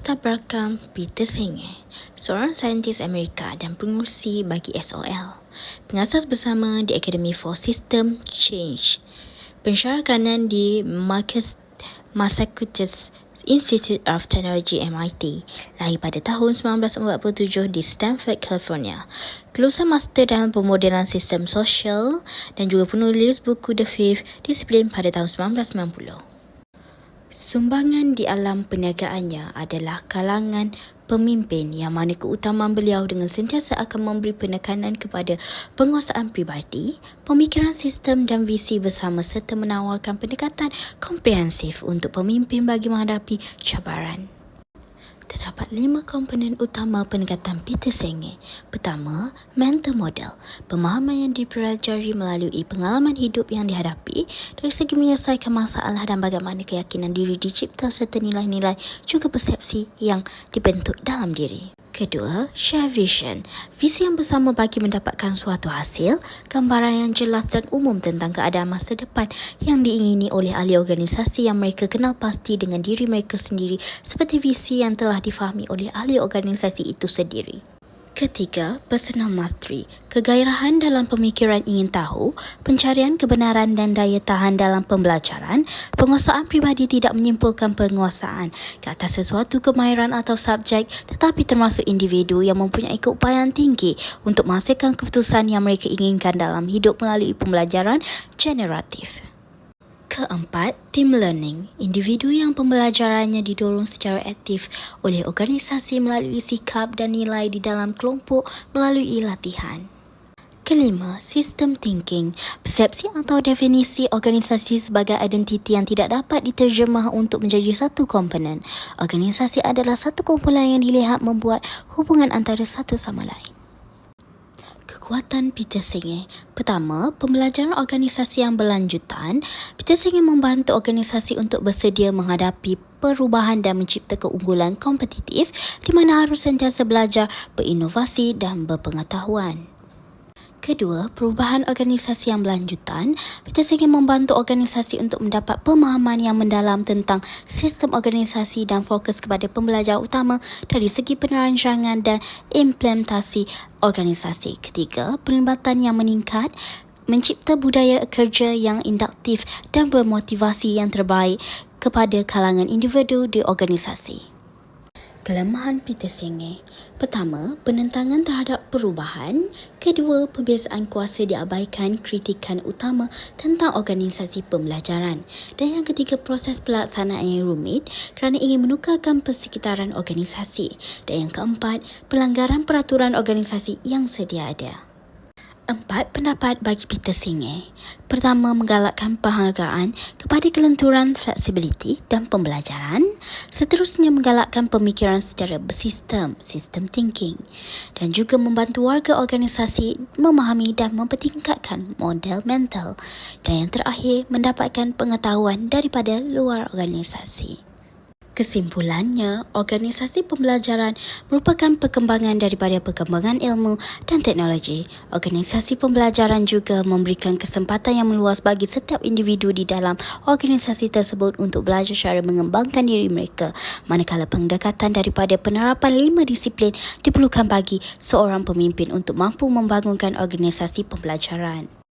Latar belakang Peter Singer, seorang saintis Amerika dan pengurusi bagi SOL, pengasas bersama The Academy for System Change, pensyarah kanan di Massachusetts Institute of Technology MIT, lahir pada tahun 1947 di Stanford, California, kelulusan master dalam pemodelan sistem sosial dan juga penulis buku The Fifth Discipline pada tahun 1990. Sumbangan di alam perniagaannya adalah kalangan pemimpin yang mana keutamaan beliau dengan sentiasa akan memberi penekanan kepada penguasaan pribadi, pemikiran sistem dan visi bersama serta menawarkan pendekatan komprehensif untuk pemimpin bagi menghadapi cabaran. Terdapat 5 komponen utama pendekatan Peter Singer. Pertama, mental model, pemahaman yang dipelajari melalui pengalaman hidup yang dihadapi dari segi menyelesaikan masalah dan bagaimana keyakinan diri dicipta serta nilai-nilai juga persepsi yang dibentuk dalam diri. Kedua, share vision, visi yang bersama bagi mendapatkan suatu hasil, gambaran yang jelas dan umum tentang keadaan masa depan yang diingini oleh ahli organisasi yang mereka kenal pasti dengan diri mereka sendiri seperti visi yang telah difahami oleh ahli organisasi itu sendiri. Ketiga, personal mastery, kegairahan dalam pemikiran ingin tahu, pencarian kebenaran dan daya tahan dalam pembelajaran. Penguasaan pribadi tidak menyimpulkan penguasaan ke atas sesuatu kemahiran atau subjek, tetapi termasuk individu yang mempunyai keupayaan tinggi untuk menghasilkan keputusan yang mereka inginkan dalam hidup melalui pembelajaran generatif. Keempat, team learning, individu yang pembelajarannya didorong secara aktif oleh organisasi melalui sikap dan nilai di dalam kelompok melalui latihan. Kelima, system thinking, persepsi atau definisi organisasi sebagai identiti yang tidak dapat diterjemah untuk menjadi satu komponen. Organisasi adalah satu kumpulan yang dilihat membuat hubungan antara satu sama lain. Kekuatan Peter Singer. Pertama, pembelajaran organisasi yang berlanjutan. Peter Singer membantu organisasi untuk bersedia menghadapi perubahan dan mencipta keunggulan kompetitif di mana harus sentiasa belajar, berinovasi dan berpengetahuan. Kedua, perubahan organisasi yang berlanjutan. Peter Singer membantu organisasi untuk mendapat pemahaman yang mendalam tentang sistem organisasi dan fokus kepada pembelajaran utama dari segi penerancangan dan implementasi organisasi. Ketiga, pelibatan yang meningkat, mencipta budaya kerja yang induktif dan bermotivasi yang terbaik kepada kalangan individu di organisasi. Kelemahan Peter Singer. Pertama, penentangan terhadap perubahan. Kedua, perbiasaan kuasa diabaikan kritikan utama tentang organisasi pembelajaran. Dan yang ketiga, proses pelaksanaan yang rumit kerana ingin menukarkan persekitaran organisasi. Dan yang keempat, pelanggaran peraturan organisasi yang sedia ada. 4 pendapat bagi Peter Singer. Pertama, menggalakkan penghargaan kepada kelenturan fleksibiliti dan pembelajaran. Seterusnya, menggalakkan pemikiran secara bersistem, system thinking. Dan juga membantu warga organisasi memahami dan mempertingkatkan model mental. Dan yang terakhir, mendapatkan pengetahuan daripada luar organisasi. Kesimpulannya, organisasi pembelajaran merupakan perkembangan daripada perkembangan ilmu dan teknologi. Organisasi pembelajaran juga memberikan kesempatan yang meluas bagi setiap individu di dalam organisasi tersebut untuk belajar cara mengembangkan diri mereka, manakala pendekatan daripada penerapan 5 disiplin diperlukan bagi seorang pemimpin untuk mampu membangunkan organisasi pembelajaran.